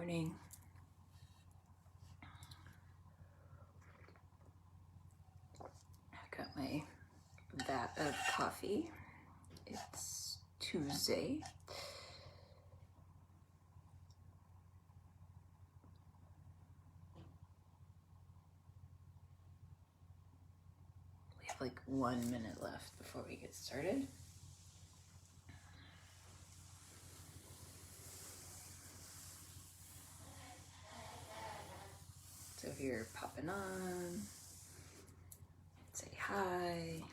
morning. I've got my vat of coffee. It's Tuesday. We have like 1 minute left before we get started. So if you're popping on, say hi.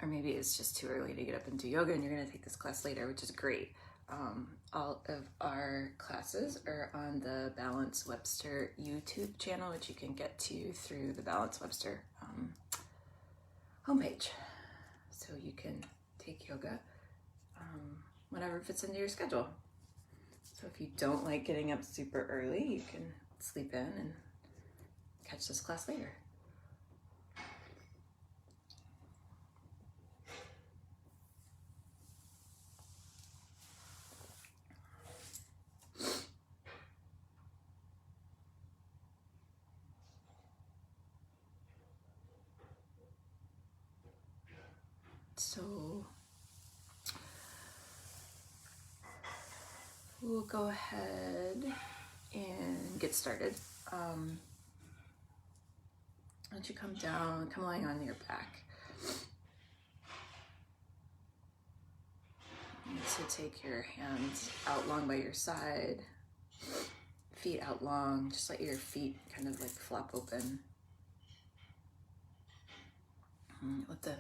Or maybe it's just too early to get up and do yoga and you're gonna take this class later, which is great. All of our classes are on the Balance Webster YouTube channel, which you can get to through the Balance Webster homepage. So you can take yoga whenever it fits into your schedule. So if you don't like getting up super early, you can sleep in and catch this class later. So we'll go ahead and get started. Why don't you come down, come lying on your back. So take your hands out long by your side, feet out long, just let your feet kind of like flop open. Let the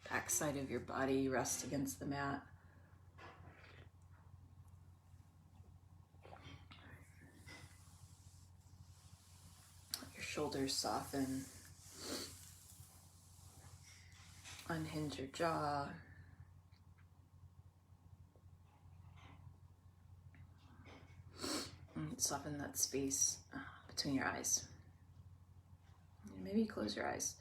back side of your body rest against the mat. Let your shoulders soften. Unhinge your jaw. And soften that space between your eyes. And maybe close your eyes.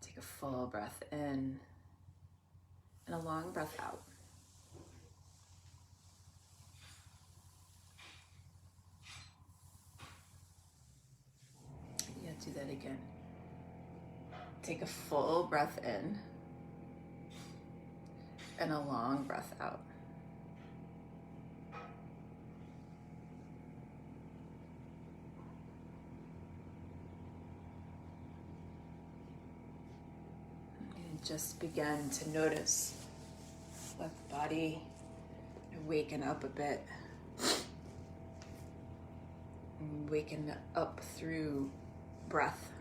Take a full breath in and a long breath out. Yeah, do that again. Take a full breath in and a long breath out. And just begin to notice, let the body waken up a bit. And waken up through breath.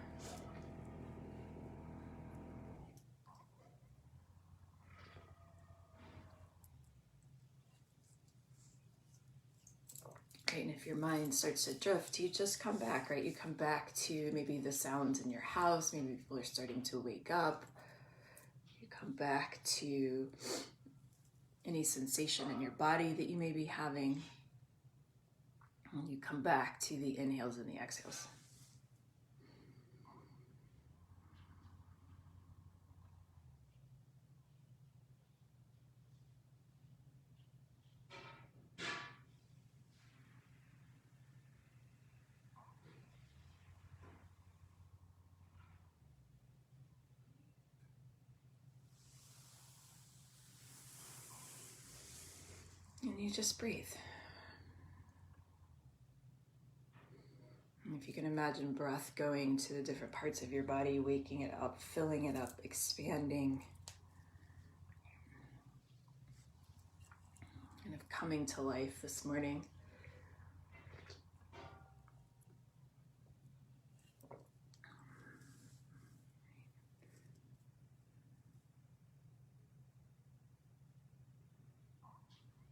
Right, and if your mind starts to drift, you just come back, right? You come back to maybe the sounds in your house, maybe people are starting to wake up. You come back to any sensation in your body that you may be having. And you come back to the inhales and the exhales. And you just breathe. And if you can imagine breath going to the different parts of your body, waking it up, filling it up, expanding, kind of coming to life this morning.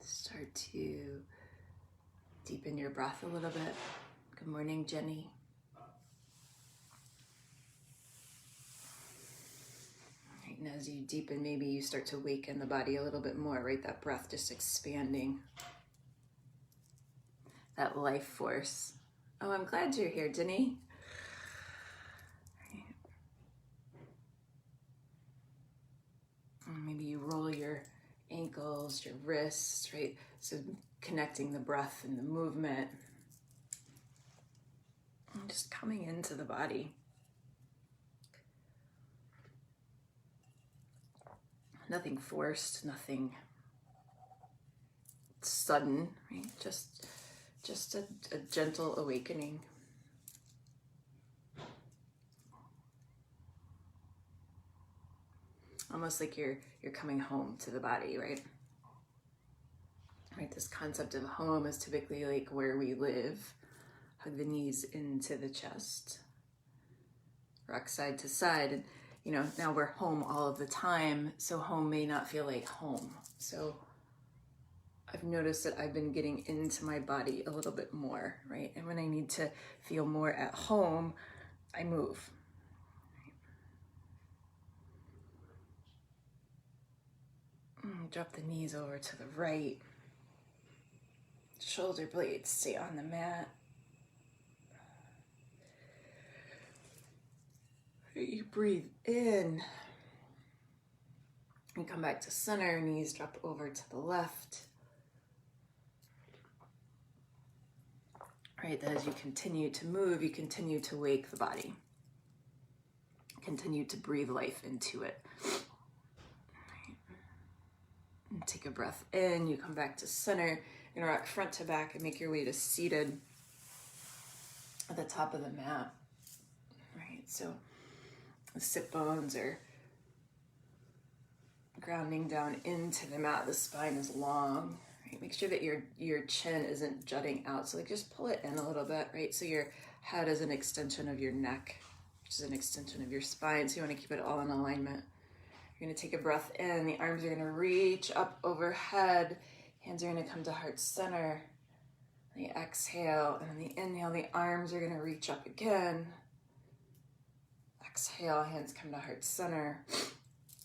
Start to deepen your breath a little bit. Good morning, Jenny. Right, and as you deepen, maybe you start to waken the body a little bit more, right? That breath just expanding. That life force Oh, I'm glad you're here, Denny. Maybe you roll your ankles, your wrists, right? So connecting the breath and the movement. And just coming into the body. Nothing forced, nothing sudden, right? Just a gentle awakening. Almost like you're coming home to the body, right? Right, this concept of home is typically like where we live. Hug the knees into the chest. Rock side to side. And you know, now we're home all of the time, so home may not feel like home. So I've noticed that I've been getting into my body a little bit more, right? And when I need to feel more at home, I move. Drop the knees over to the right. Shoulder blades stay on the mat. You breathe in. And come back to center. Knees drop over to the left. Right, then as you continue to move, you continue to wake the body. Continue to breathe life into it. And take a breath in, you come back to center. You're gonna rock front to back and make your way to seated at the top of the mat. Right, so the sit bones are grounding down into the mat. The spine is long. Right? Make sure that your chin isn't jutting out. So like just pull it in a little bit, right? So your head is an extension of your neck, which is an extension of your spine. So you want to keep it all in alignment. You're going to take a breath in. The arms are going to reach up overhead. Hands are going to come to heart center. The exhale, and on the inhale, the arms are going to reach up again. Exhale, hands come to heart center.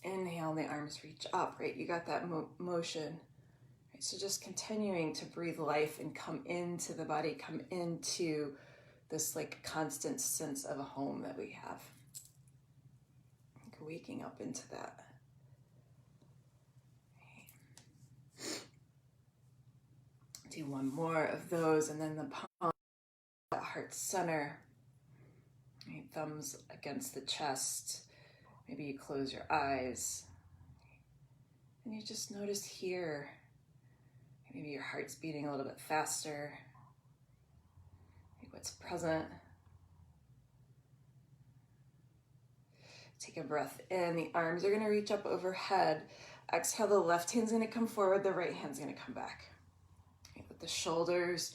Inhale, the arms reach up, right? You got that motion. Right? So just continuing to breathe life and come into the body, come into this like constant sense of a home that we have. Like waking up into that. Do one more of those, and then the palm at heart center. Right, thumbs against the chest. Maybe you close your eyes. And you just notice here. Maybe your heart's beating a little bit faster. Maybe what's present. Take a breath in. The arms are going to reach up overhead. Exhale, the left hand's going to come forward. The right hand's going to come back. Let the shoulders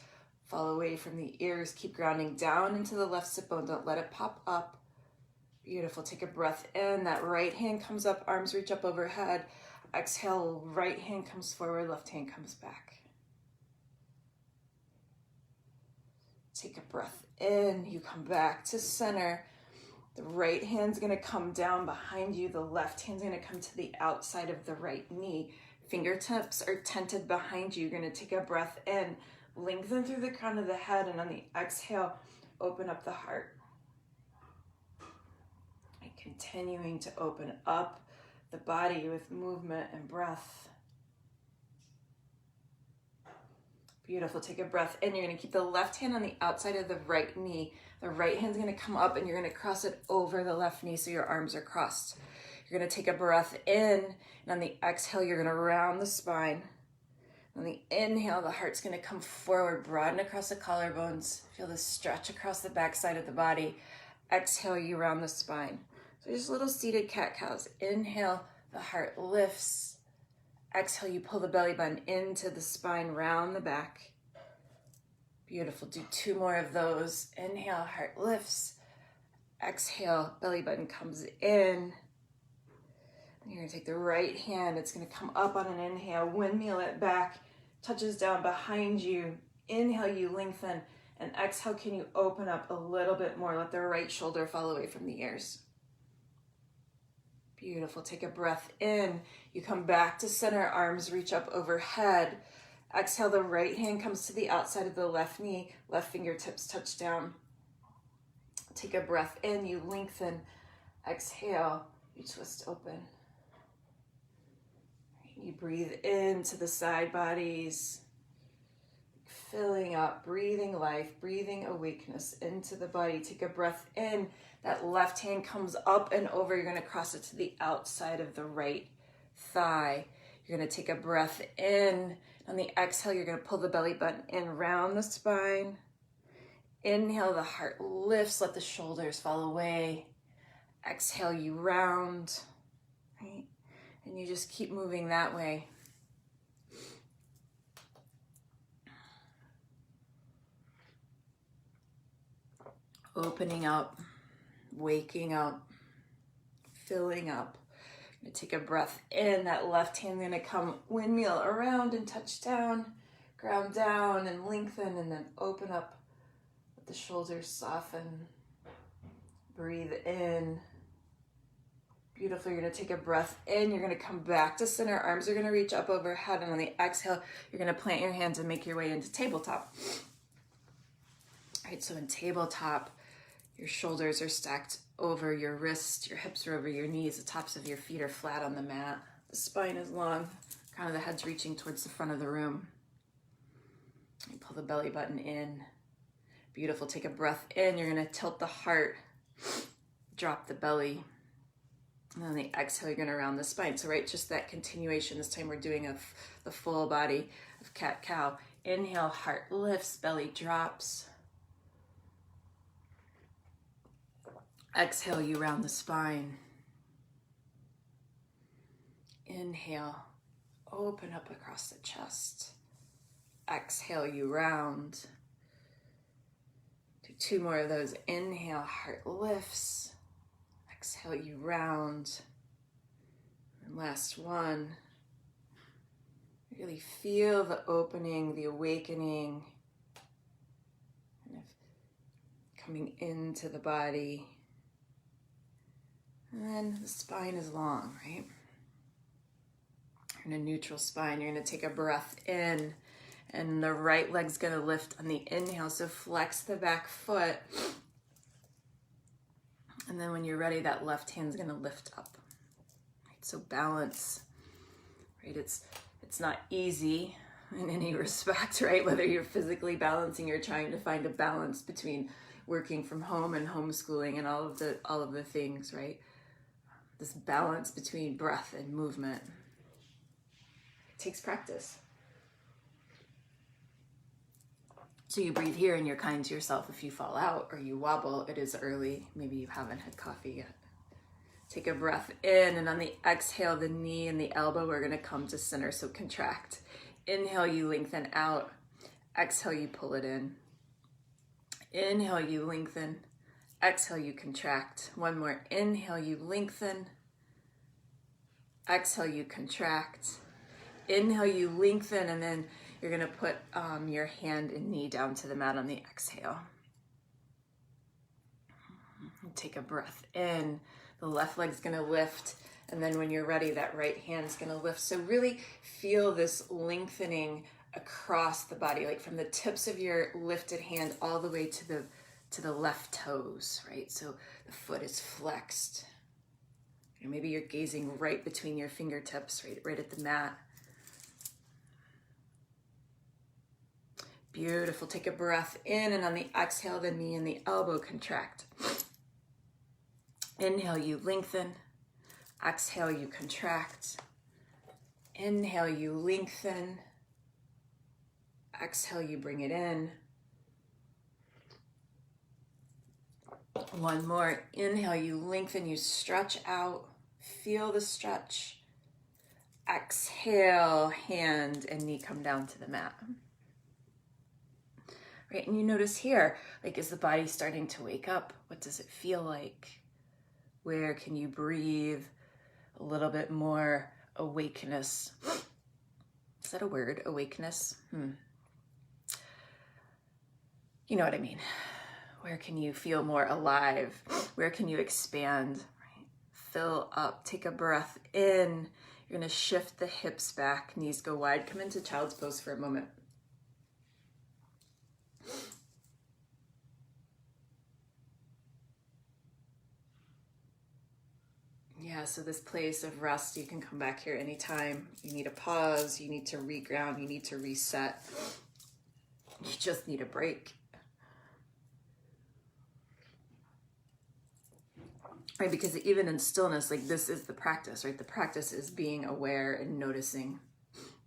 fall away from the ears. Keep grounding down into the left sit bone. Don't let it pop up. Beautiful. Take a breath in. That right hand comes up. Arms reach up overhead. Exhale, right hand comes forward. Left hand comes back. Take a breath in. You come back to center. The right hand's going to come down behind you. The left hand's going to come to the outside of the right knee. Fingertips are tented behind you. You're going to take a breath in, lengthen through the crown of the head, and on the exhale, open up the heart. And continuing to open up the body with movement and breath. Beautiful. Take a breath in. You're going to keep the left hand on the outside of the right knee. The right hand's going to come up, and you're going to cross it over the left knee so your arms are crossed. You're going to take a breath in, and on the exhale, you're going to round the spine. On the inhale, the heart's going to come forward, broaden across the collarbones. Feel the stretch across the backside of the body. Exhale, you round the spine. So just little seated cat-cows. Inhale, the heart lifts. Exhale, you pull the belly button into the spine, round the back. Beautiful. Do two more of those. Inhale, heart lifts. Exhale, belly button comes in. You're going to take the right hand. It's going to come up on an inhale. Windmill it back. Touches down behind you. Inhale, you lengthen. And exhale, can you open up a little bit more? Let the right shoulder fall away from the ears. Beautiful. Take a breath in. You come back to center. Arms reach up overhead. Exhale, the right hand comes to the outside of the left knee, left fingertips touch down. Take a breath in, you lengthen. Exhale, you twist open. You breathe into the side bodies, filling up, breathing life, breathing awakeness into the body. Take a breath in. That left hand comes up and over. You're going to cross it to the outside of the right thigh. You're going to take a breath in. On the exhale, you're going to pull the belly button in, round the spine. Inhale, the heart lifts, let the shoulders fall away. Exhale, you round, right? And you just keep moving that way. Opening up, waking up, filling up. You're gonna take a breath in. That left hand gonna come windmill around and touch down, ground down and lengthen, and then open up. Let the shoulders soften. Breathe in. Beautiful. You're gonna take a breath in. You're gonna come back to center. Arms are gonna reach up overhead, and on the exhale, you're gonna plant your hands and make your way into tabletop. All right, so in tabletop, your shoulders are stacked over your wrists, your hips are over your knees, the tops of your feet are flat on the mat. The spine is long, crown of the head's reaching towards the front of the room. You pull the belly button in. Beautiful. Take a breath in. You're going to tilt the heart, drop the belly. And on the exhale, you're going to round the spine. So, right, just that continuation. This time we're doing the full body of cat-cow. Inhale, heart lifts, belly drops. Exhale, you round the spine. Inhale, open up across the chest. Exhale, you round. Do 2 more of those. Inhale, heart lifts. Exhale, you round. And last one. Really feel the opening, the awakening, kind of coming into the body. And then the spine is long, right? You're in a neutral spine. You're going to take a breath in, and the right leg's going to lift on the inhale. So flex the back foot. And then when you're ready, that left hand's going to lift up. Right? So balance, right? It's not easy in any respect, right? Whether you're physically balancing or trying to find a balance between working from home and homeschooling and all of the things, right? This balance between breath and movement. It takes practice. So you breathe here and you're kind to yourself. If you fall out or you wobble, it is early. Maybe you haven't had coffee yet. Take a breath in, and on the exhale, the knee and the elbow are going to come to center, so contract. Inhale, you lengthen out. Exhale, you pull it in. Inhale, you lengthen. Exhale, you contract. One more. Inhale, you lengthen. Exhale, you contract. Inhale, you lengthen, and then you're going to put your hand and knee down to the mat on the exhale. Take a breath in. The left leg's going to lift, and then when you're ready, that right hand's going to lift. So really feel this lengthening across the body, like from the tips of your lifted hand all the way to the left toes, right? So the foot is flexed. Maybe you're gazing right between your fingertips, right at the mat. Beautiful. Take a breath in, and on the exhale, the knee and the elbow contract. Inhale, you lengthen. Exhale, you contract. Inhale, you lengthen. Exhale, you bring it in. One more. Inhale, you lengthen, you stretch out. Feel the stretch. Exhale, hand and knee come down to the mat. Right, and you notice here, like, is the body starting to wake up? What does it feel like? Where can you breathe a little bit more awakeness? Is that a word, awakeness? You know what I mean. Where can you feel more alive? Where can you expand? Right? Fill up, take a breath in. You're going to shift the hips back, knees go wide. Come into child's pose for a moment. Yeah, so this place of rest, you can come back here anytime. You need a pause, you need to reground, you need to reset. You just need a break. Right, because even in stillness, like this is the practice, right? The practice is being aware and noticing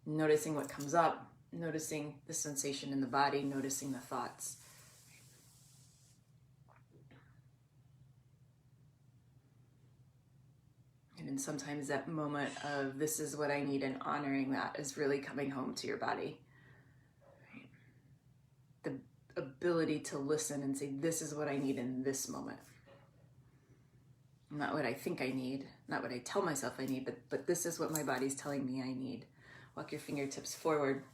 what comes up, noticing the sensation in the body, noticing the thoughts. And sometimes that moment of this is what I need and honoring that is really coming home to your body. Right? The ability to listen and say, this is what I need in this moment. Not what I think I need, not what I tell myself I need, but this is what my body's telling me I need. Walk your fingertips forward.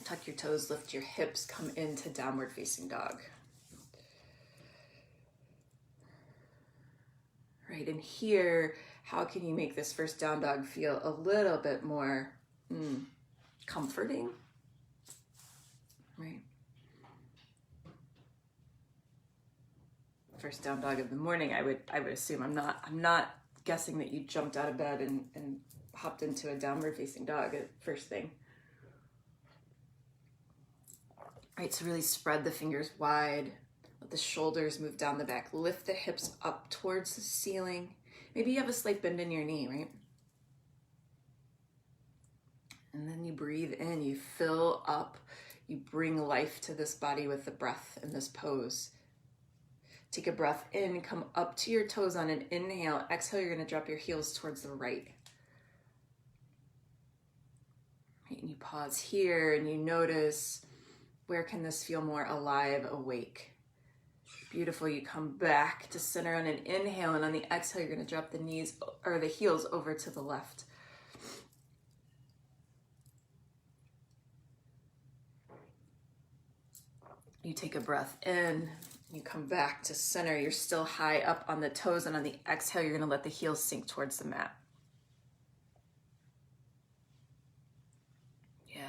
Tuck your toes, lift your hips, come into downward facing dog. Right, and here, how can you make this first down dog feel a little bit more comforting? Right. First down dog of the morning, I would assume. I'm not guessing that you jumped out of bed and hopped into a downward facing dog at first thing. Right, so really spread the fingers wide. Let the shoulders move down the back. Lift the hips up towards the ceiling. Maybe you have a slight bend in your knee, right? And then you breathe in, you fill up, you bring life to this body with the breath in this pose. Take a breath in, come up to your toes on an inhale. Exhale, you're going to drop your heels towards the right. And you pause here and you notice, where can this feel more alive, awake? Beautiful. You come back to center on an inhale, and on the exhale, you're going to drop the knees or the heels over to the left. You take a breath in, you come back to center. You're still high up on the toes, and on the exhale, you're going to let the heels sink towards the mat. Yeah.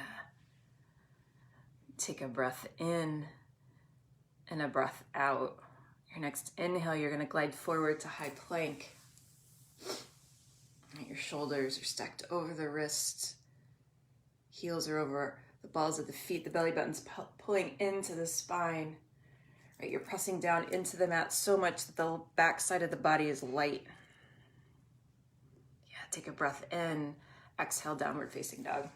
Take a breath in and a breath out. Your next inhale, you're going to glide forward to high plank. Your shoulders are stacked over the wrists. Heels are over the balls of the feet. The belly button's pulling into the spine. Right, you're pressing down into the mat so much that the back side of the body is light. Yeah, take a breath in. Exhale, downward facing dog.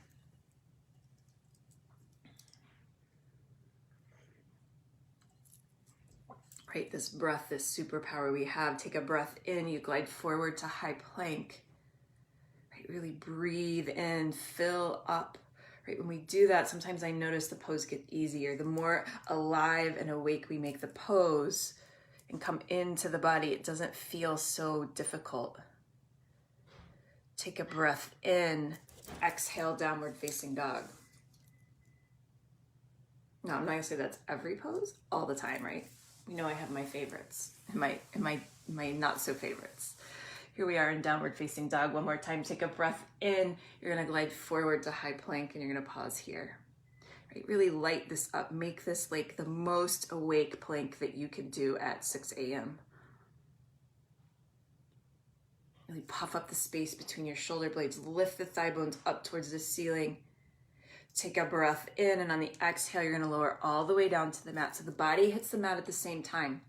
Right, this breath, this superpower we have. Take a breath in, you glide forward to high plank. Right, really breathe in, fill up. Right, when we do that, sometimes I notice the pose get easier. The more alive and awake we make the pose and come into the body, it doesn't feel so difficult. Take a breath in, exhale, downward facing dog. Now, I'm not gonna say that's every pose all the time, right? You know I have my favorites and my not so favorites. Here we are in downward facing dog. One more time, take a breath in. You're gonna glide forward to high plank and you're gonna pause here. Right, really light this up. Make this like the most awake plank that you can do at 6 a.m. Really puff up the space between your shoulder blades. Lift the thigh bones up towards the ceiling. Take a breath in, and on the exhale, you're gonna lower all the way down to the mat. So the body hits the mat at the same time.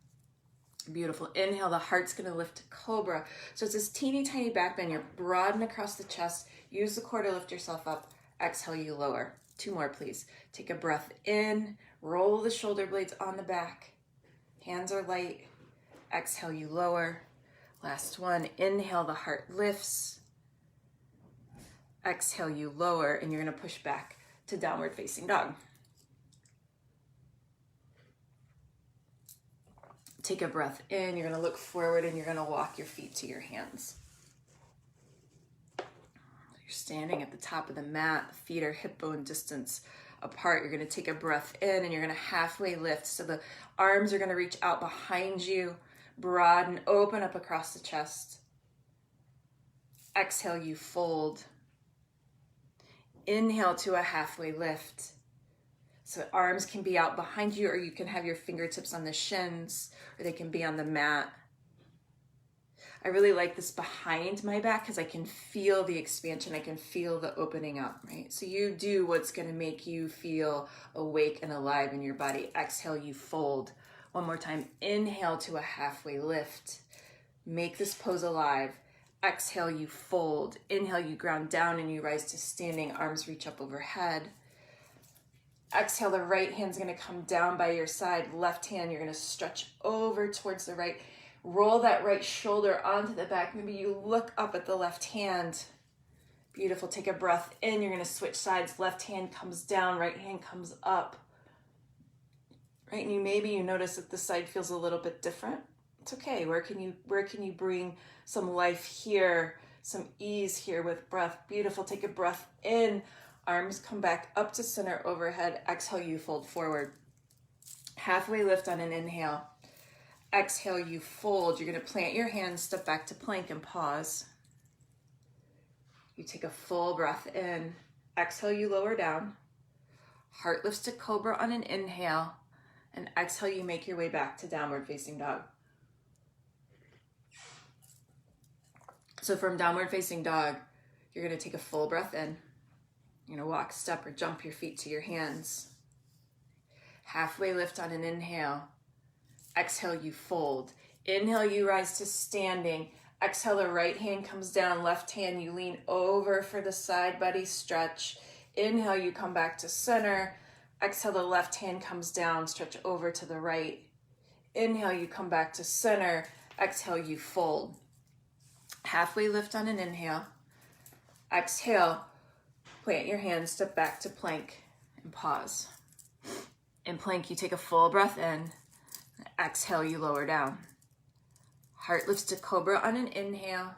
Beautiful. Inhale, the heart's gonna lift to cobra. So it's this teeny tiny back bend. You're broaden across the chest. Use the core to lift yourself up. Exhale, you lower. 2 more, please. Take a breath in, roll the shoulder blades on the back. Hands are light. Exhale, you lower. Last one. Inhale, the heart lifts. Exhale, you lower, and you're gonna push back to downward facing dog. Take a breath in, you're gonna look forward and you're gonna walk your feet to your hands. You're standing at the top of the mat, the feet are hip bone distance apart. You're gonna take a breath in and you're gonna halfway lift. So the arms are gonna reach out behind you, broaden, open up across the chest. Exhale, you fold. Inhale to a halfway lift. So arms can be out behind you, or you can have your fingertips on the shins, or they can be on the mat. I really like this behind my back because I can feel the expansion. I can feel the opening up, right? So you do what's going to make you feel awake and alive in your body. Exhale, you fold. One more time. Inhale to a halfway lift. Make this pose alive. Exhale, you fold. Inhale, you ground down and you rise to standing. Arms reach up overhead. Exhale, the right hand's going to come down by your side. Left hand, you're going to stretch over towards the right. Roll that right shoulder onto the back. Maybe you look up at the left hand. Beautiful. Take a breath in. You're going to switch sides. Left hand comes down. Right hand comes up. Right? And maybe you notice that the side feels a little bit different. It's okay. Where can you bring some life here, some ease here with breath? Beautiful. Take a breath in. Arms come back up to center overhead. Exhale, you fold forward. Halfway lift on an inhale. Exhale, you fold. You're going to plant your hands, step back to plank and pause. You take a full breath in. Exhale, you lower down. Heart lifts to cobra on an inhale. And exhale, you make your way back to downward facing dog. So from downward facing dog, you're going to take a full breath in. You're going to walk, step, or jump your feet to your hands. Halfway lift on an inhale. Exhale, you fold. Inhale, you rise to standing. Exhale, the right hand comes down. Left hand, you lean over for the side body stretch. Inhale, you come back to center. Exhale, the left hand comes down. Stretch over to the right. Inhale, you come back to center. Exhale, you fold. Halfway lift on an inhale. Exhale, plant your hands, step back to plank, and pause. In plank, you take a full breath in. Exhale, you lower down. Heart lifts to cobra on an inhale.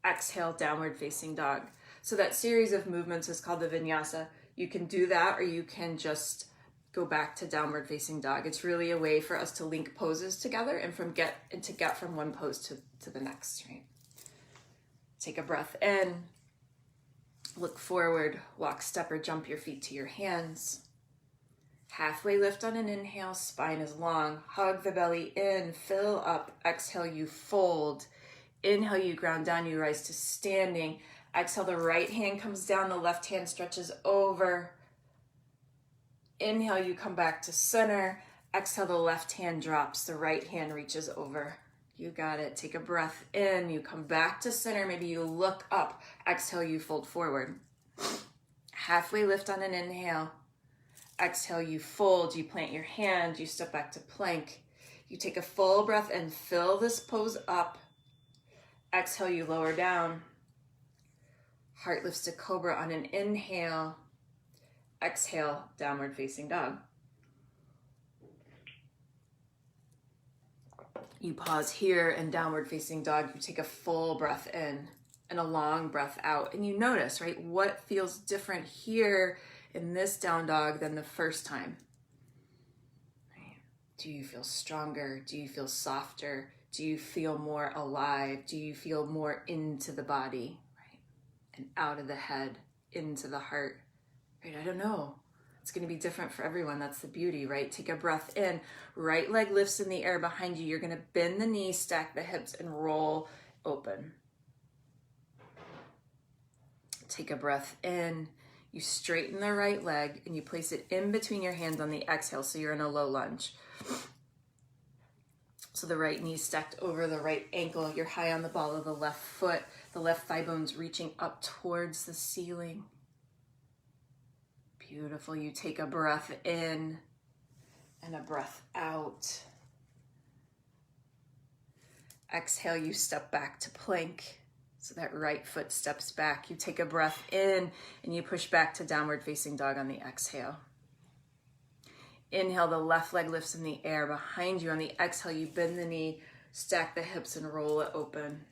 Exhale, downward facing dog. So that series of movements is called the vinyasa. You can do that, or you can just go back to downward facing dog. It's really a way for us to link poses together and get from one pose to the next, right? Take a breath in. Look forward, walk, step, or jump your feet to your hands. Halfway lift on an inhale, spine is long. Hug the belly in, fill up. Exhale, you fold. Inhale, you ground down, you rise to standing. Exhale, the right hand comes down, the left hand stretches over. Inhale, you come back to center. Exhale, the left hand drops, the right hand reaches over. You got it. Take a breath in, you come back to center, maybe you look up. Exhale, you fold forward. Halfway lift on an inhale. Exhale, you fold, you plant your hand, you step back to plank. You take a full breath and fill this pose up. Exhale, you lower down. Heart lifts to cobra on an inhale. Exhale, downward facing dog. You pause here in downward facing dog. You take a full breath in and a long breath out. And you notice, right, what feels different here in this down dog than the first time. Right? Do you feel stronger? Do you feel softer? Do you feel more alive? Do you feel more into the body, right? And out of the head, into the heart, right? I don't know. It's going to be different for everyone. That's the beauty, right? Take a breath in. Right leg lifts in the air behind you. You're going to bend the knees, stack the hips, and roll open. Take a breath in. You straighten the right leg and you place it in between your hands on the exhale, so you're in a low lunge. So the right knee stacked over the right ankle. You're high on the ball of the left foot. The left thigh bone's reaching up towards the ceiling. Beautiful. You take a breath in and a breath out. Exhale, you step back to plank. So that right foot steps back. You take a breath in and you push back to downward facing dog on the exhale. Inhale, the left leg lifts in the air behind you. On the exhale, you bend the knee, stack the hips, and roll it open.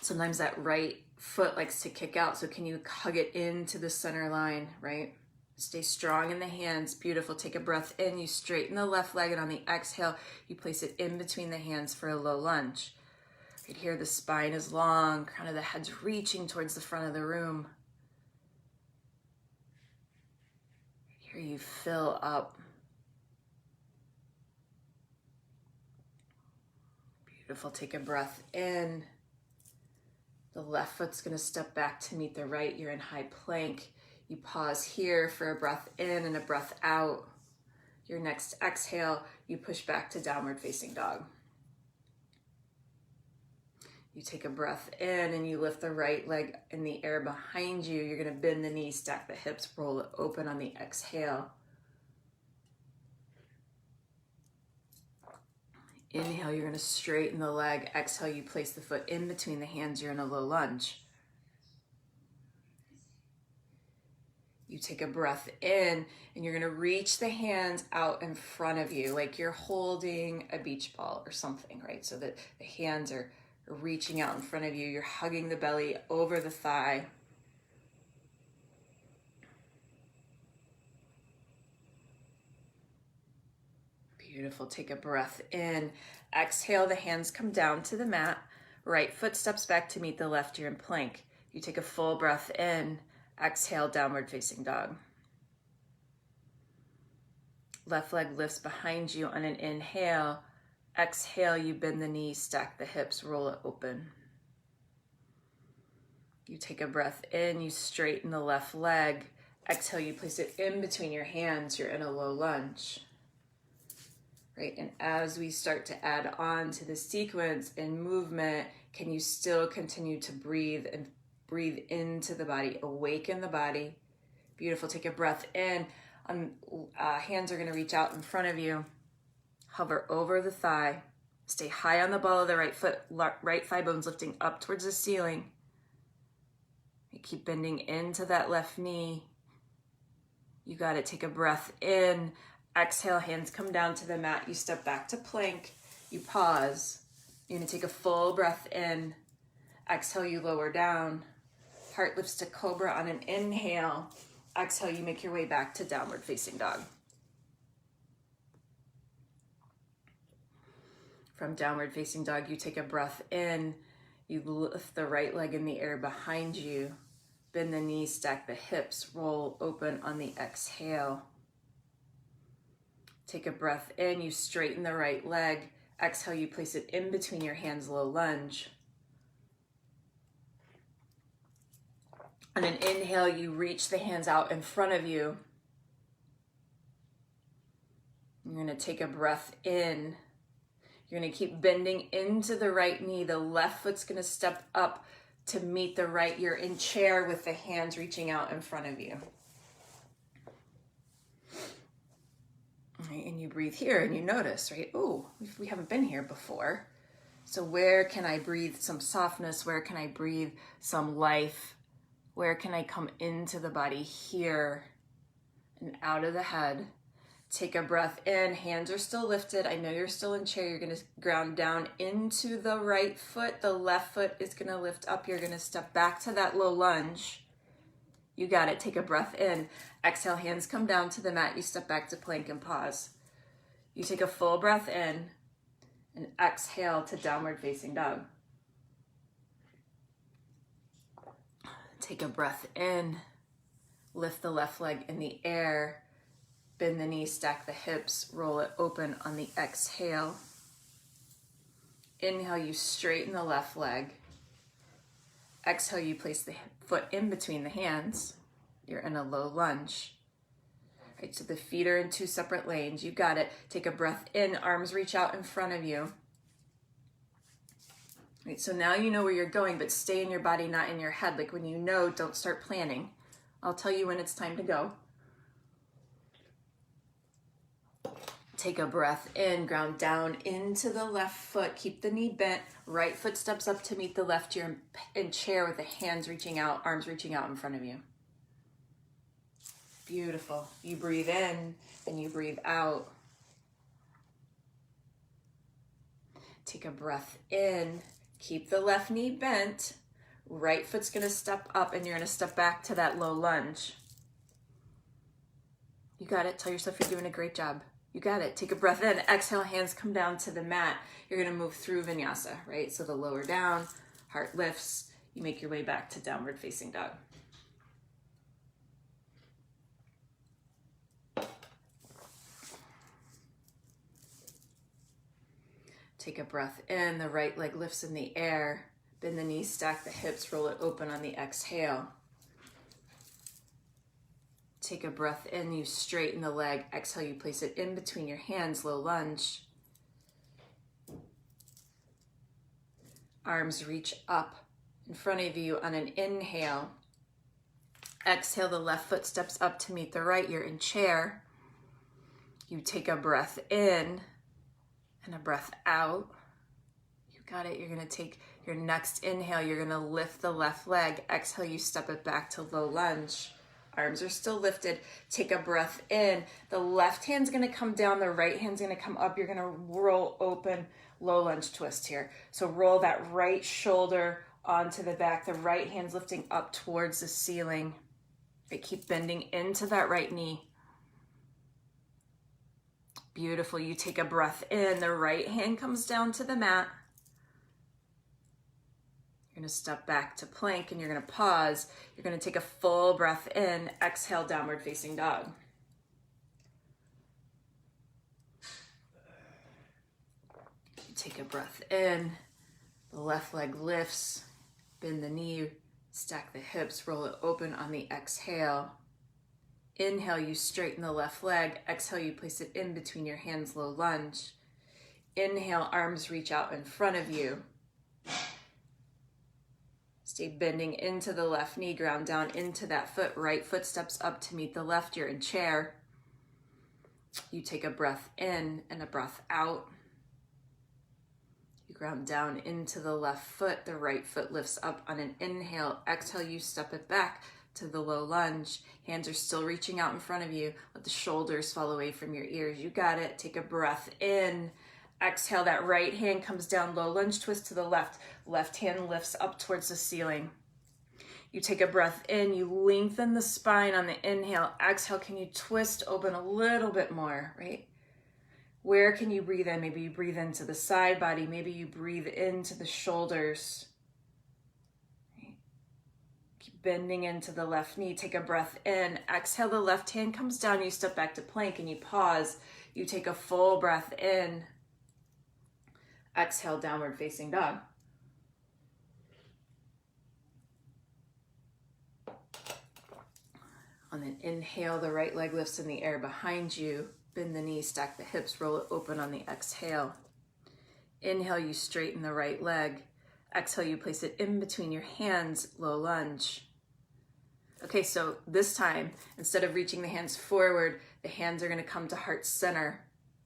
Sometimes that right foot likes to kick out, so can you hug it into the center line, right? Stay strong in the hands. Beautiful. Take a breath in. You straighten the left leg, and on the exhale, you place it in between the hands for a low lunge. Right here, the spine is long, crown of the head's reaching towards the front of the room. Right here, you fill up. Beautiful. Take a breath in. The left foot's going to step back to meet the right. You're in high plank. You pause here for a breath in and a breath out. Your next exhale, you push back to downward facing dog. You take a breath in and you lift the right leg in the air behind you. You're going to bend the knees, stack the hips, roll it open on the exhale. Inhale, you're going to straighten the leg. Exhale, you place the foot in between the hands. You're in a low lunge. You take a breath in and you're going to reach the hands out in front of you like you're holding a beach ball or something, right? So that the hands are reaching out in front of you. You're hugging the belly over the thigh. Beautiful. Take a breath in. Exhale, the hands come down to the mat. Right foot steps back to meet the left. You're in plank. You take a full breath in. Exhale, downward facing dog. Left leg lifts behind you on an inhale. Exhale, you bend the knees, stack the hips, roll it open. You take a breath in, you straighten the left leg. Exhale, you place it in between your hands. You're in a low lunge. Right, and as we start to add on to the sequence and movement, can you still continue to breathe and breathe into the body, awaken the body. Beautiful. Take a breath in. Hands are going to reach out in front of you. Hover over the thigh. Stay high on the ball of the right foot. Right thigh bones lifting up towards the ceiling. You keep bending into that left knee. You got it. Take a breath in. Exhale, hands come down to the mat. You step back to plank. You pause. You're going to take a full breath in. Exhale, you lower down. Heart lifts to cobra on an inhale. Exhale, you make your way back to downward facing dog. From downward facing dog, you take a breath in. You lift the right leg in the air behind you. Bend the knees, stack the hips, roll open on the exhale. Take a breath in. You straighten the right leg. Exhale, you place it in between your hands, low lunge. On an inhale, you reach the hands out in front of you. You're going to take a breath in. You're going to keep bending into the right knee. The left foot's going to step up to meet the right. You're in chair with the hands reaching out in front of you. Right, and you breathe here and you notice, right? Oh, we haven't been here before. So where can I breathe some softness? Where can I breathe some life? Where can I come into the body here and out of the head? Take a breath in. Hands are still lifted. I know you're still in chair. You're going to ground down into the right foot. The left foot is going to lift up. You're going to step back to that low lunge. You got it. Take a breath in. Exhale, hands come down to the mat. You step back to plank and pause. You take a full breath in and exhale to downward facing dog. Take a breath in, lift the left leg in the air, bend the knees, stack the hips, roll it open on the exhale. Inhale, you straighten the left leg. Exhale, you place the foot in between the hands. You're in a low lunge. Right, so the feet are in two separate lanes. You got it. Take a breath in, arms reach out in front of you. Right, so now you know where you're going, but stay in your body, not in your head. Like when you know, don't start planning. I'll tell you when it's time to go. Take a breath in, ground down into the left foot. Keep the knee bent. Right foot steps up to meet the left. You're in chair with the hands reaching out, arms reaching out in front of you. Beautiful. You breathe in and you breathe out. Take a breath in. Keep the left knee bent. Right foot's going to step up and you're going to step back to that low lunge. You got it. Tell yourself you're doing a great job. You got it. Take a breath in. Exhale, hands come down to the mat. You're going to move through vinyasa, right? So the lower down, heart lifts. You make your way back to downward facing dog. Take a breath in. The right leg lifts in the air. Bend the knees, stack the hips, roll it open on the exhale. Take a breath in, you straighten the leg. Exhale, you place it in between your hands, low lunge. Arms reach up in front of you on an inhale. Exhale, the left foot steps up to meet the right. You're in chair. You take a breath in and a breath out. You got it. You're going to take your next inhale. You're going to lift the left leg. Exhale, you step it back to low lunge. Arms are still lifted. Take a breath in. The left hand's going to come down. The right hand's going to come up. You're going to roll open, low lunge twist here. So roll that right shoulder onto the back. The right hand's lifting up towards the ceiling. Right, keep bending into that right knee. Beautiful. You take a breath in. The right hand comes down to the mat. You're going to step back to plank and you're going to pause. You're going to take a full breath in. Exhale, downward facing dog. You take a breath in. The left leg lifts. Bend the knee. Stack the hips. Roll it open on the exhale. Inhale, you straighten the left leg. Exhale, you place it in between your hands, low lunge. Inhale, arms reach out in front of you. Stay bending into the left knee, ground down into that foot. Right foot steps up to meet the left. You're in chair. You take a breath in and a breath out. You ground down into the left foot. The right foot lifts up on an inhale. Exhale, you step it back to the low lunge. Hands are still reaching out in front of you. Let the shoulders fall away from your ears. You got it. Take a breath in. Exhale, that right hand comes down, low lunge twist to the left. Left hand lifts up towards the ceiling. You take a breath in, you lengthen the spine on the inhale. Exhale, can you twist open a little bit more, right? Where can you breathe in? Maybe you breathe into the side body. Maybe you breathe into the shoulders. Right? Keep bending into the left knee. Take a breath in. Exhale, the left hand comes down. You step back to plank and you pause. You take a full breath in. Exhale, downward facing dog. On an inhale, the right leg lifts in the air behind you. Bend the knees, stack the hips, roll it open on the exhale. Inhale, you straighten the right leg. Exhale, you place it in between your hands, low lunge. Okay, so this time, instead of reaching the hands forward, the hands are going to come to heart center.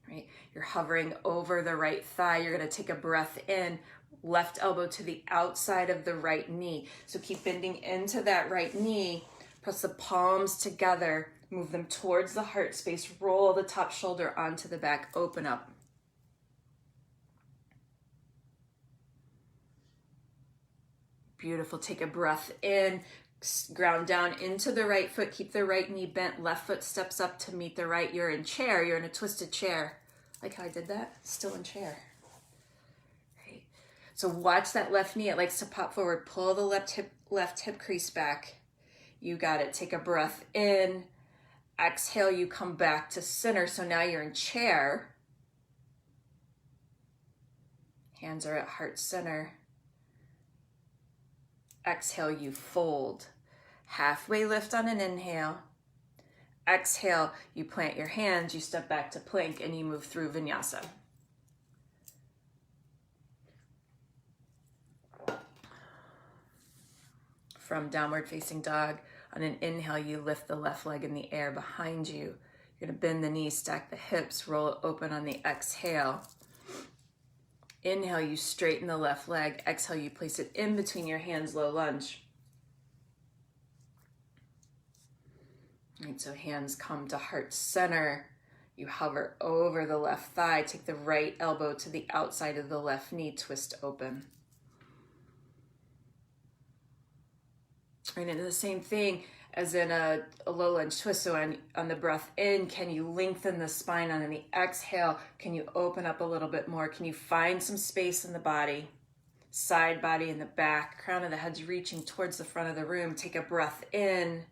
Right? You're hovering over the right thigh. You're going to take a breath in, left elbow to the outside of the right knee. So keep bending into that right knee. Press the palms together. Move them towards the heart space. Roll the top shoulder onto the back. Open up. Beautiful. Take a breath in. Ground down into the right foot. Keep the right knee bent. Left foot steps up to meet the right. You're in chair. You're in a twisted chair. Like how I did that? Still in chair. Right. So watch that left knee. It likes to pop forward. Pull the left hip crease back. You got it. Take a breath in. Exhale, you come back to center. So now you're in chair. Hands are at heart center. Exhale, you fold. Halfway lift on an inhale. Exhale, you plant your hands, you step back to plank, and you move through vinyasa. From downward facing dog, on an inhale, you lift the left leg in the air behind you. You're going to bend the knees, stack the hips, roll it open on the exhale. Inhale, you straighten the left leg. Exhale, you place it in between your hands, low lunge. Right, so hands come to heart center. You hover over the left thigh. Take the right elbow to the outside of the left knee. Twist open. Right, and the same thing as in a low lunge twist. So on the breath in, can you lengthen the spine? On the exhale, can you open up a little bit more? Can you find some space in the body? Side body in the back, crown of the head's reaching towards the front of the room. Take a breath in,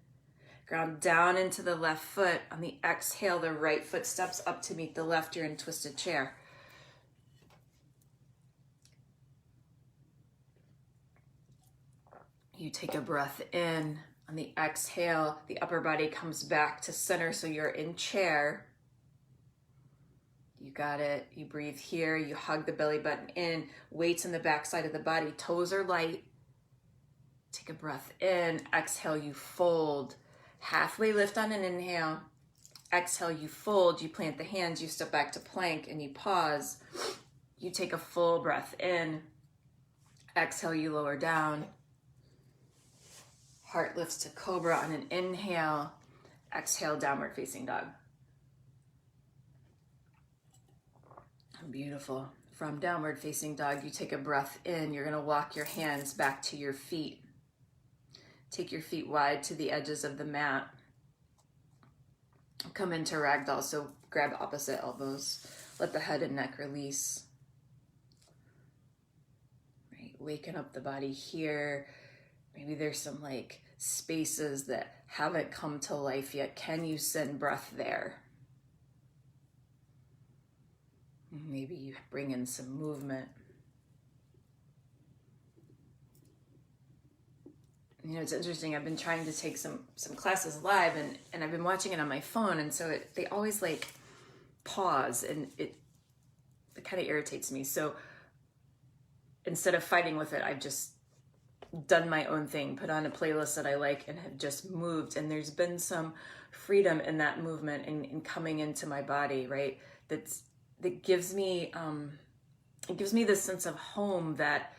ground down into the left foot. On the exhale, the right foot steps up to meet the left. You're in twisted chair. You take a breath in. On the exhale, the upper body comes back to center, so you're in chair. You got it. You breathe here. You hug the belly button in. Weights in the back side of the body. Toes are light. Take a breath in. Exhale, you fold. Halfway lift on an inhale. Exhale, you fold. You plant the hands. You step back to plank and you pause. You take a full breath in. Exhale, you lower down. Heart lifts to cobra on an inhale. Exhale, downward facing dog. Beautiful. From downward facing dog, you take a breath in. You're going to walk your hands back to your feet. Take your feet wide to the edges of the mat. Come into ragdoll, so grab opposite elbows. Let the head and neck release. Right, waken up the body here. Maybe there's some like spaces that haven't come to life yet. Can you send breath there? Maybe you bring in some movement. You know, it's interesting. I've been trying to take some classes live, and I've been watching it on my phone, and so they always like pause, and it kind of irritates me. So instead of fighting with it, I've just done my own thing, put on a playlist that I like, and have just moved. And there's been some freedom in that movement and in coming into my body, right? That gives me it gives me this sense of home that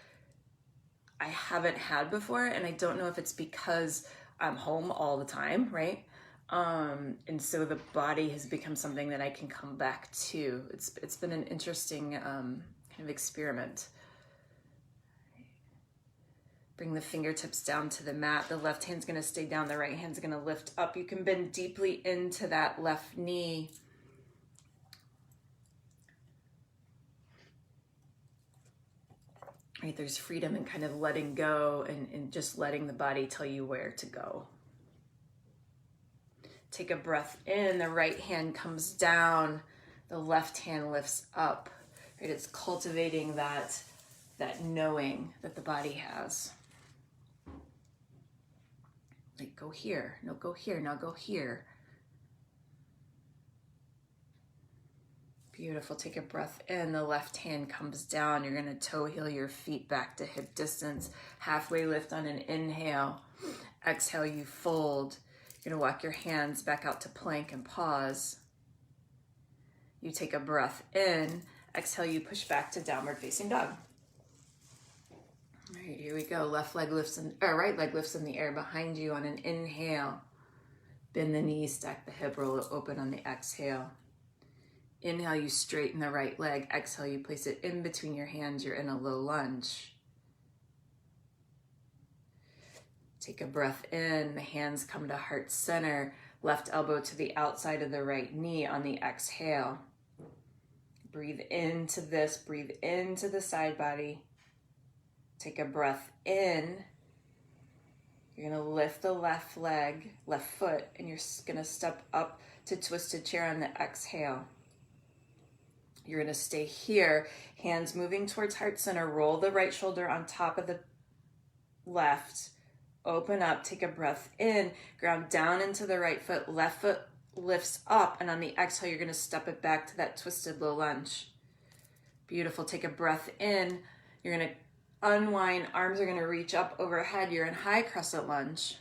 I haven't had before. And I don't know if it's because I'm home all the time, right? And so the body has become something that I can come back to. It's been an interesting kind of experiment. Bring the fingertips down to the mat. The left hand's going to stay down. The right hand's going to lift up. You can bend deeply into that left knee. Right, there's freedom in kind of letting go and just letting the body tell you where to go. Take a breath in. The right hand comes down. The left hand lifts up. Right, it's cultivating that knowing that the body has. Like, go here. No, go here. Now go here. Beautiful. Take a breath in. The left hand comes down. You're going to toe heel your feet back to hip distance. Halfway lift on an inhale. Exhale, you fold. You're going to walk your hands back out to plank and pause. You take a breath in. Exhale, you push back to downward facing dog. All right, here we go. Left leg lifts right leg lifts in the air behind you on an inhale. Bend the knees, stack the hip, roll it open on the exhale. Inhale, you straighten the right leg. Exhale, you place it in between your hands. You're in a low lunge. Take a breath in. The hands come to heart center. Left elbow to the outside of the right knee on the exhale. Breathe into this. Breathe into the side body. Take a breath in. You're going to lift the left leg, left foot, and you're going to step up to twisted chair on the exhale. You're going to stay here, hands moving towards heart center. Roll the right shoulder on top of the left. Open up, take a breath in, ground down into the right foot. Left foot lifts up, and on the exhale, you're going to step it back to that twisted low lunge. Beautiful. Take a breath in. You're going to unwind. Arms are going to reach up overhead. You're in high crescent lunge.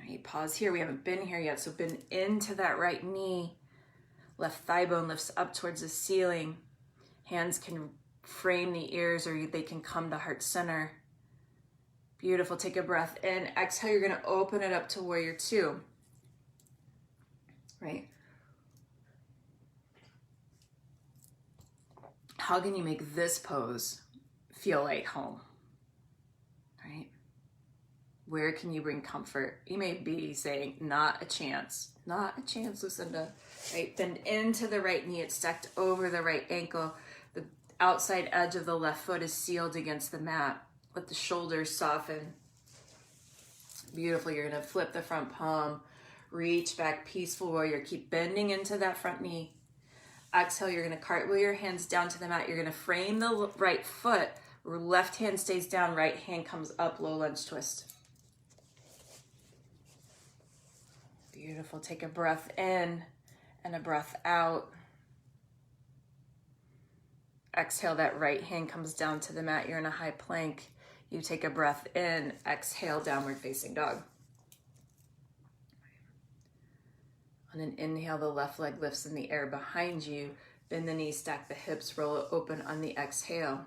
All right, pause here. We haven't been here yet, so bend into that right knee. Left thigh bone lifts up towards the ceiling. Hands can frame the ears or they can come to heart center. Beautiful. Take a breath in. Exhale, you're going to open it up to warrior two. Right? How can you make this pose feel like home? Right? Where can you bring comfort? You may be saying, not a chance, Lucinda, right? Bend into the right knee. It's stacked over the right ankle. The outside edge of the left foot is sealed against the mat. Let the shoulders soften. Beautiful. You're going to flip the front palm, reach back, peaceful warrior. Keep bending into that front knee. Exhale, you're going to cartwheel your hands down to the mat. You're going to frame the right foot. Left hand stays down, right hand comes up, low lunge twist. Beautiful. Take a breath in and a breath out. Exhale, that right hand comes down to the mat. You're in a high plank. You take a breath in, exhale, downward facing dog. On an inhale, the left leg lifts in the air behind you. Bend the knees, stack the hips, roll it open on the exhale.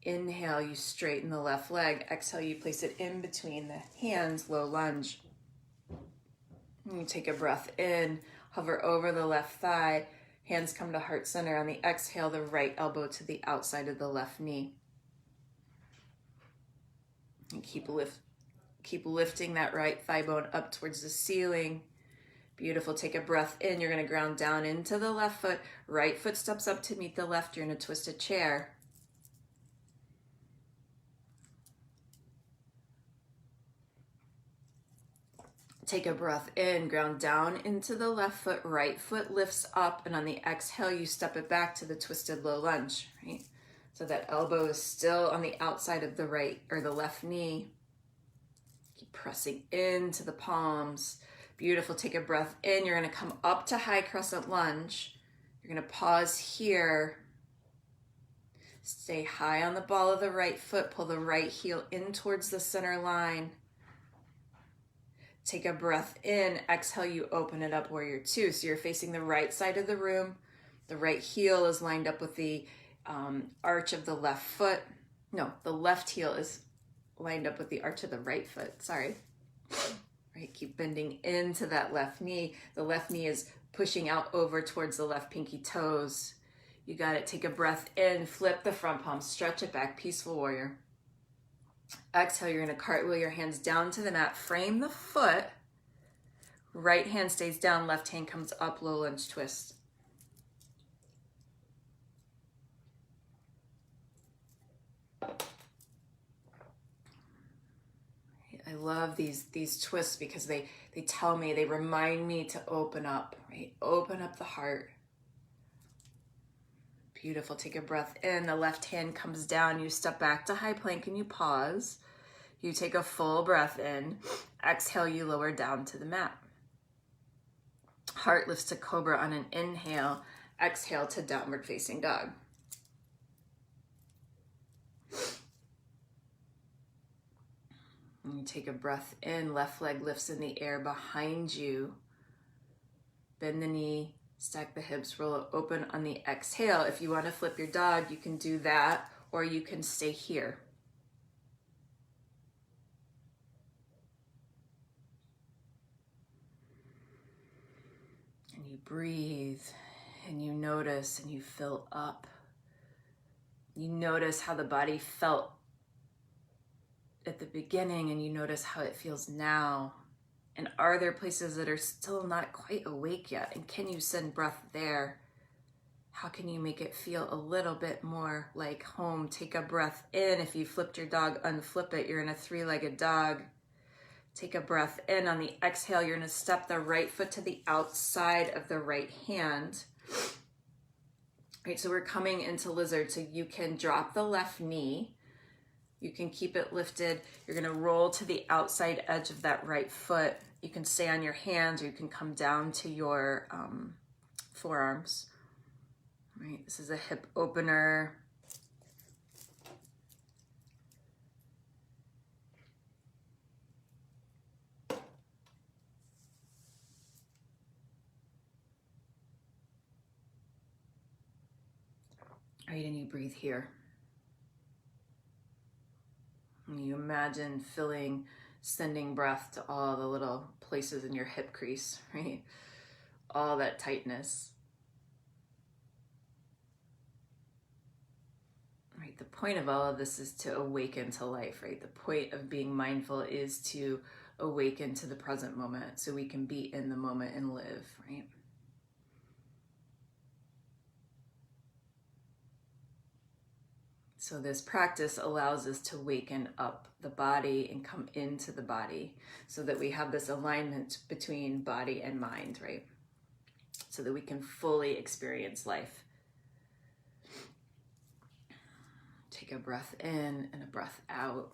Inhale, you straighten the left leg. Exhale, you place it in between the hands, low lunge. And you take a breath in, hover over the left thigh. Hands come to heart center. On the exhale, the right elbow to the outside of the left knee. And keep lifting that right thigh bone up towards the ceiling. Beautiful. Take a breath in. You're going to ground down into the left foot. Right foot steps up to meet the left. You're in a twisted chair. Take a breath in, ground down into the left foot, right foot lifts up, and on the exhale, you step it back to the twisted low lunge, right? So that elbow is still on the outside of the right or the left knee. Keep pressing into the palms. Beautiful. Take a breath in. You're going to come up to high crescent lunge. You're going to pause here. Stay high on the ball of the right foot. Pull the right heel in towards the center line. Take a breath in, exhale, you open it up, warrior two. So you're facing the right side of the room. The right heel is lined up with the arch of the left foot. No, the left heel is lined up with the arch of the right foot, sorry. Right, keep bending into that left knee. The left knee is pushing out over towards the left pinky toes. You got it, take a breath in, flip the front palm, stretch it back, peaceful warrior. Exhale, you're going to cartwheel your hands down to the mat, frame the foot, right hand stays down, left hand comes up, low lunge twist. I love these twists because they tell me, they remind me to open up, right? Open up the heart. Beautiful. Take a breath in. The left hand comes down. You step back to high plank and you pause. You take a full breath in. Exhale, you lower down to the mat. Heart lifts to cobra on an inhale. Exhale to downward facing dog. And you take a breath in. Left leg lifts in the air behind you. Bend the knee. Stack the hips, roll it open on the exhale. If you want to flip your dog, you can do that, or you can stay here. And you breathe, and you notice, and you fill up. You notice how the body felt at the beginning, and you notice how it feels now. And are there places that are still not quite awake yet? And can you send breath there? How can you make it feel a little bit more like home? Take a breath in. If you flipped your dog, unflip it. You're in a three-legged dog. Take a breath in. On the exhale, you're going to step the right foot to the outside of the right hand. Right, so we're coming into lizard. So you can drop the left knee. You can keep it lifted. You're going to roll to the outside edge of that right foot. You can stay on your hands, or you can come down to your forearms. Right, this is a hip opener. Right, and you breathe here. You imagine sending breath to all the little places in your hip crease, right? All that tightness. Right, right? The point of all of this is to awaken to life, right? The point of being mindful is to awaken to the present moment so we can be in the moment and live, right? So this practice allows us to waken up the body and come into the body so that we have this alignment between body and mind, right? So that we can fully experience life. Take a breath in and a breath out.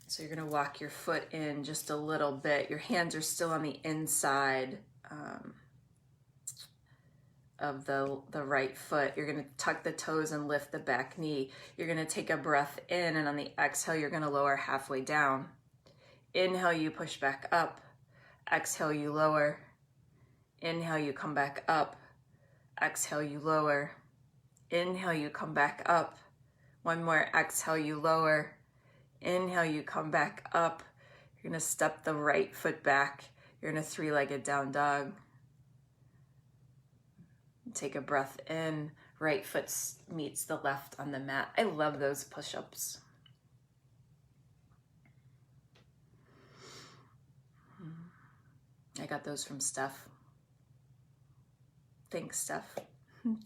So you're going to walk your foot in just a little bit. Your hands are still on the inside of the right foot. You're going to tuck the toes and lift the back knee. You're going to take a breath in, and on the exhale, you're going to lower halfway down. Inhale, you push back up. Exhale, you lower. Inhale, you come back up. Exhale, you lower. Inhale, you come back up. One more. Exhale, you lower. Inhale, you come back up. You're going to step the right foot back. You're in a three-legged down dog. Take a breath in. Right foot meets the left on the mat. I love those push-ups. I got those from Steph. Thanks, Steph.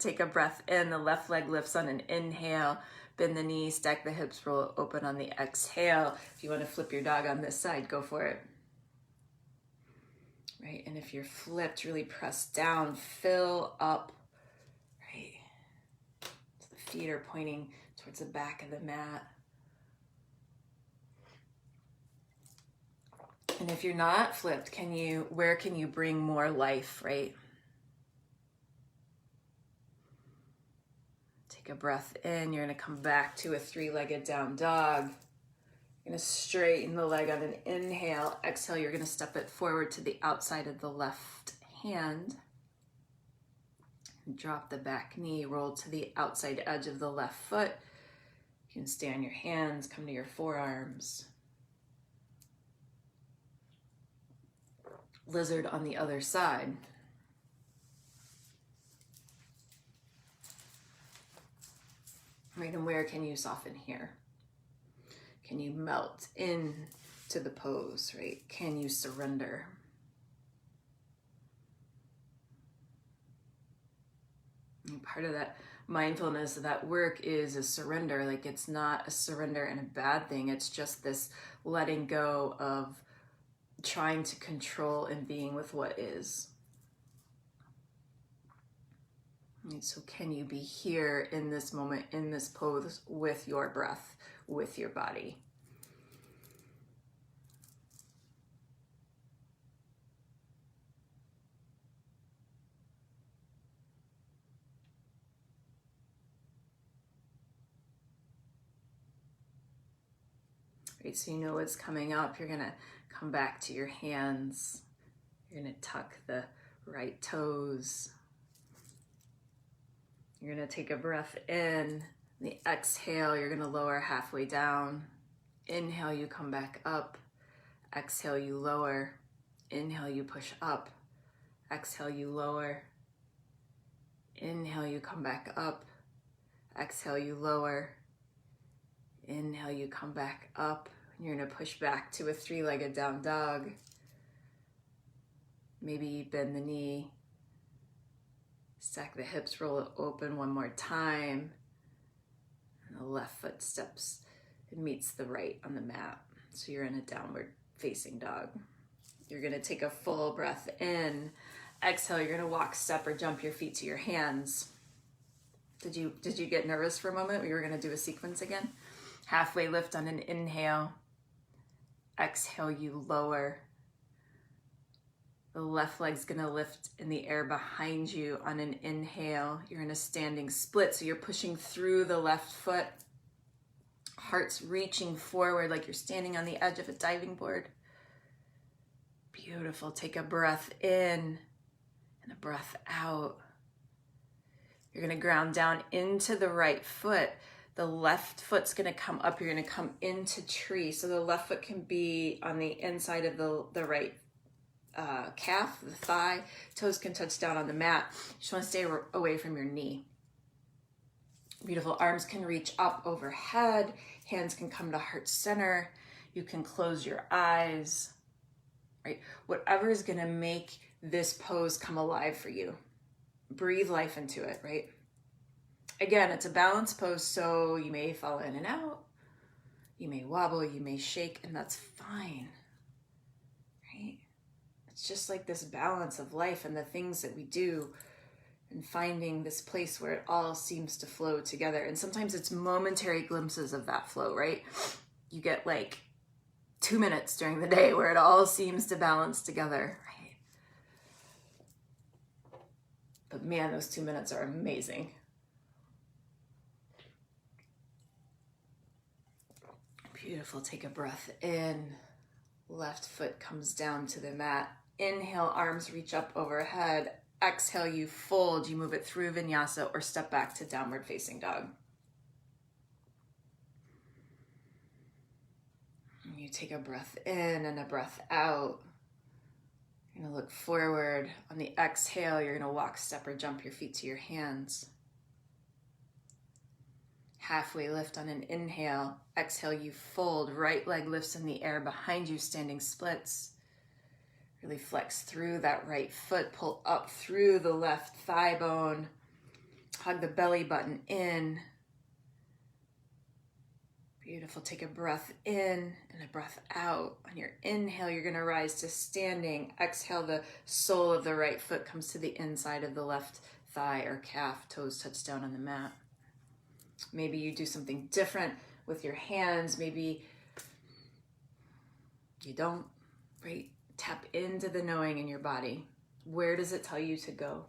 Take a breath in. The left leg lifts on an inhale. Bend the knees, stack the hips, roll open on the exhale. If you want to flip your dog on this side, go for it. Right, and if you're flipped, really press down, fill up, right? So the feet are pointing towards the back of the mat. And if you're not flipped, where can you bring more life, right? Take a breath in. You're going to come back to a three-legged down dog. You're going to straighten the leg on an inhale. Exhale, you're going to step it forward to the outside of the left hand. Drop the back knee, roll to the outside edge of the left foot. You can stay on your hands, come to your forearms. Lizard on the other side. Right, and where can you soften here? Can you melt into the pose, right? Can you surrender? And part of that mindfulness, that work is a surrender. Like, it's not a surrender and a bad thing. It's just this letting go of trying to control and being with what is. And so can you be here in this moment, in this pose, with your breath, with your body? Right, so you know what's coming up. You're gonna come back to your hands. You're gonna tuck the right toes. You're going to take a breath in. The exhale, you're going to lower halfway down. Inhale, you come back up. Exhale, you lower. Inhale, you push up. Exhale, you lower. Inhale, you come back up. Exhale, you lower. Inhale, you come back up. You're going to push back to a three-legged down dog. Maybe you bend the knee. Stack the hips, roll it open one more time. And the left foot steps and meets the right on the mat. So you're in a downward facing dog. You're gonna take a full breath in. Exhale, you're gonna walk, step, or jump your feet to your hands. Did you get nervous for a moment? We were gonna do a sequence again. Halfway lift on an inhale. Exhale, you lower. The left leg's gonna lift in the air behind you on an inhale. You're in a standing split, so you're pushing through the left foot. Heart's reaching forward like you're standing on the edge of a diving board. Beautiful. Take a breath in and a breath out. You're gonna ground down into the right foot. The left foot's gonna come up. You're gonna come into tree. So the left foot can be on the inside of the right calf, the thigh. Toes can touch down on the mat. You just want to stay away from your knee. Beautiful. Arms can reach up overhead. Hands can come to heart center. You can close your eyes, right? Whatever is going to make this pose come alive for you. Breathe life into it, right? Again, it's a balance pose, so you may fall in and out. You may wobble, you may shake, and that's fine, right? It's just like this balance of life and the things that we do, and finding this place where it all seems to flow together. And sometimes it's momentary glimpses of that flow, right? You get like 2 minutes during the day where it all seems to balance together, right? But man, those 2 minutes are amazing. Beautiful. Take a breath in. Left foot comes down to the mat. Inhale, arms reach up overhead. Exhale, you fold. You move it through vinyasa or step back to downward facing dog. And you take a breath in and a breath out. You're going to look forward. On the exhale, you're going to walk, step, or jump your feet to your hands. Halfway lift on an inhale. Exhale, you fold. Right leg lifts in the air behind you, standing splits. Really flex through that right foot. Pull up through the left thigh bone. Hug the belly button in. Beautiful. Take a breath in and a breath out. On your inhale, you're going to rise to standing. Exhale, the sole of the right foot comes to the inside of the left thigh or calf. Toes touch down on the mat. Maybe you do something different with your hands. Maybe you don't, right? Tap into the knowing in your body. Where does it tell you to go?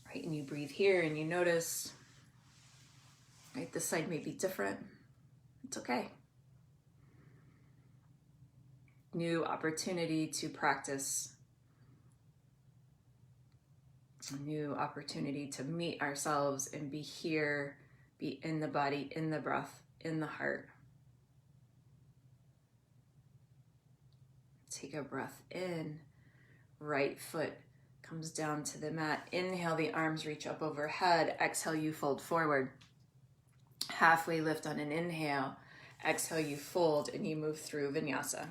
Right, and you breathe here and you notice, right, this side may be different. It's okay. New opportunity to practice. A new opportunity to meet ourselves and be here, be in the body, in the breath, in the heart. Take a breath in. Right foot comes down to the mat. Inhale, the arms reach up overhead. Exhale, you fold forward. Halfway lift on an inhale. Exhale, you fold and you move through vinyasa.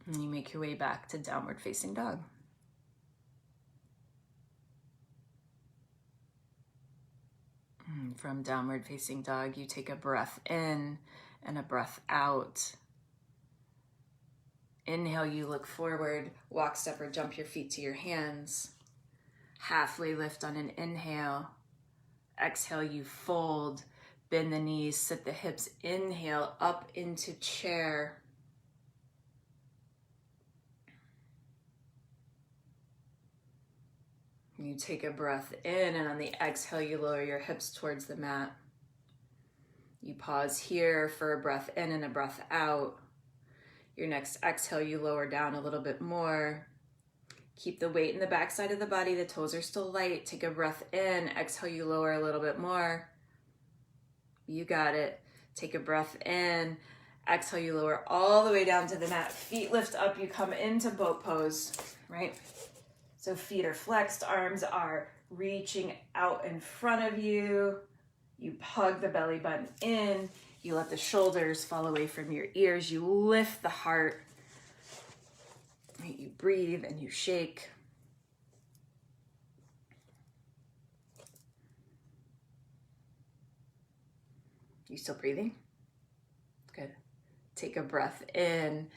And you make your way back to downward facing dog. From downward facing dog, you take a breath in and a breath out. Inhale, you look forward, walk, step, or jump your feet to your hands. Halfway lift on an inhale. Exhale, you fold, bend the knees, sit the hips. Inhale, up into chair. You take a breath in, and on the exhale, you lower your hips towards the mat. You pause here for a breath in and a breath out. Your next exhale, you lower down a little bit more. Keep the weight in the backside of the body. The toes are still light. Take a breath in. Exhale, you lower a little bit more. You got it. Take a breath in. Exhale, you lower all the way down to the mat. Feet lift up. You come into boat pose, right? So feet are flexed, arms are reaching out in front of you. You hug the belly button in. You let the shoulders fall away from your ears. You lift the heart. You breathe and you shake. You still breathing? Good. Take a breath in.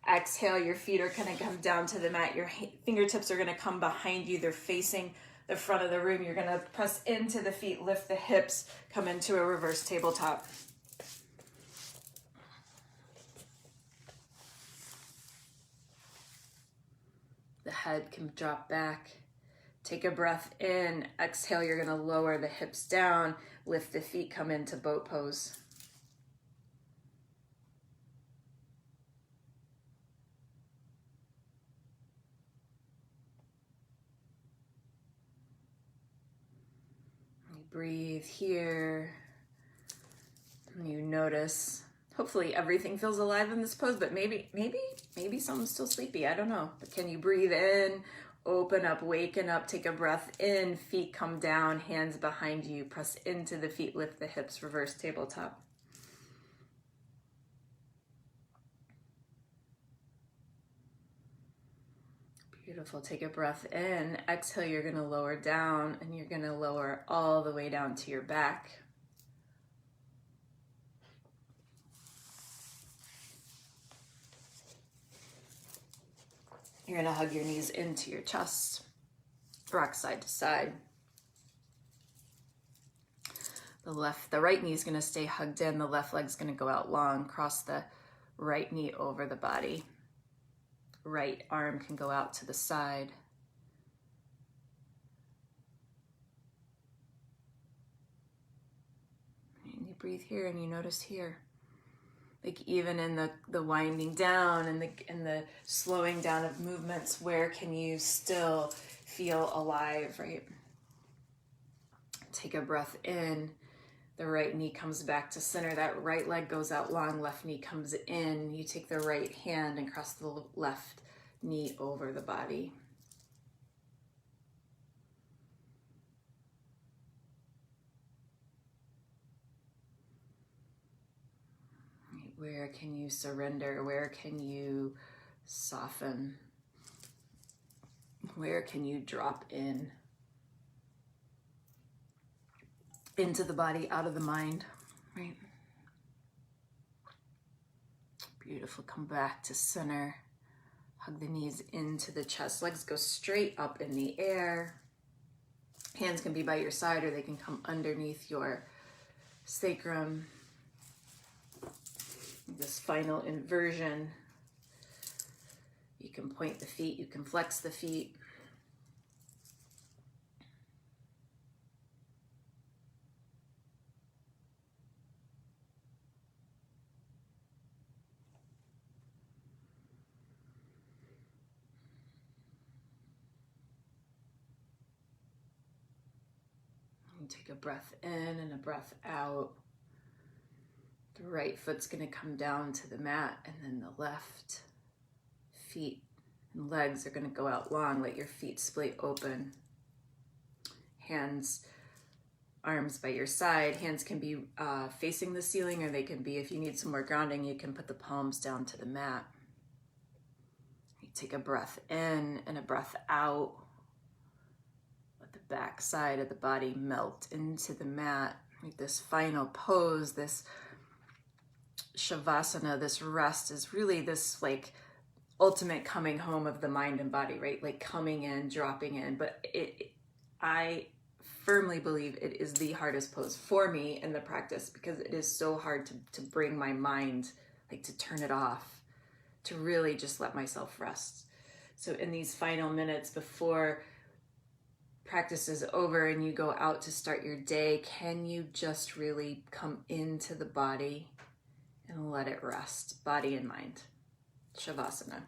Exhale, your feet are going to come down to the mat. Your fingertips are going to come behind you. They're facing the front of the room. You're going to press into the feet, lift the hips, come into a reverse tabletop. The head can drop back. Take a breath in. Exhale, you're going to lower the hips down, lift the feet, come into boat pose. Breathe here. You notice Hopefully everything feels alive in this pose, but maybe someone's still sleepy. I don't know. But can you breathe in, open up, waken up, take a breath in, feet come down, hands behind you, press into the feet, lift the hips, reverse tabletop. Beautiful. Take a breath in. Exhale, you're going to lower down, and you're going to lower all the way down to your back. You're going to hug your knees into your chest, rock side to side. The right knee is going to stay hugged in. The left leg's going to go out long. Cross the right knee over the body. Right arm can go out to the side. And you breathe here and you notice here. Like even in the winding down and the slowing down of movements, where can you still feel alive, right? Take a breath in. The right knee comes back to center. That right leg goes out long. Left knee comes in. You take the right hand and cross the left knee over the body. Where can you surrender? Where can you soften? Where can you drop in? Into the body, out of the mind, right? Beautiful. Come back to center. Hug the knees into the chest. Legs go straight up in the air. Hands can be by your side or they can come underneath your sacrum. This final inversion. You can point the feet, you can flex the feet. And take a breath in and a breath out. The right foot's going to come down to the mat, and then the left feet and legs are going to go out long. Let your feet split open. Hands, arms by your side. Hands can be facing the ceiling, or they can be, if you need some more grounding, you can put the palms down to the mat. You take a breath in and a breath out. Let the back side of the body melt into the mat. Like this final pose, this Shavasana, this rest is really this like ultimate coming home of the mind and body, right? Like coming in, dropping in. But I firmly believe it is the hardest pose for me in the practice, because it is so hard to bring my mind, like to turn it off, to really just let myself rest. So in these final minutes before practice is over and you go out to start your day, can you just really come into the body and let it rest, body and mind? Shavasana.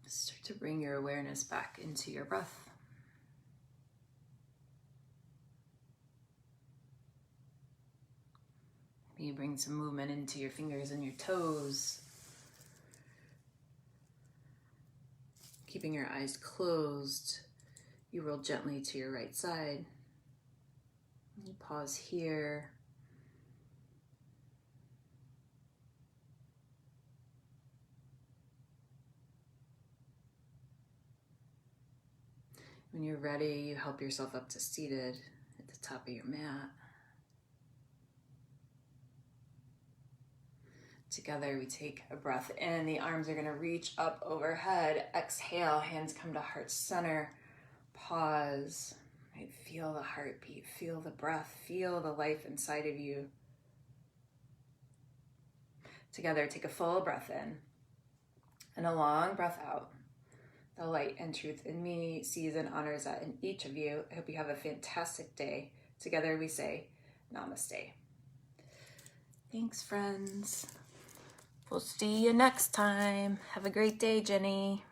Start to bring your awareness back into your breath. Maybe you bring some movement into your fingers and your toes. Keeping your eyes closed, you roll gently to your right side. You pause here. When you're ready, you help yourself up to seated at the top of your mat. Together, we take a breath in. The arms are going to reach up overhead. Exhale, hands come to heart center. Pause. Right? Feel the heartbeat, feel the breath, feel the life inside of you. Together, take a full breath in and a long breath out. The light and truth in me sees and honors that in each of you. I hope you have a fantastic day. Together we say namaste. Thanks, friends. We'll see you next time. Have a great day, Jenny.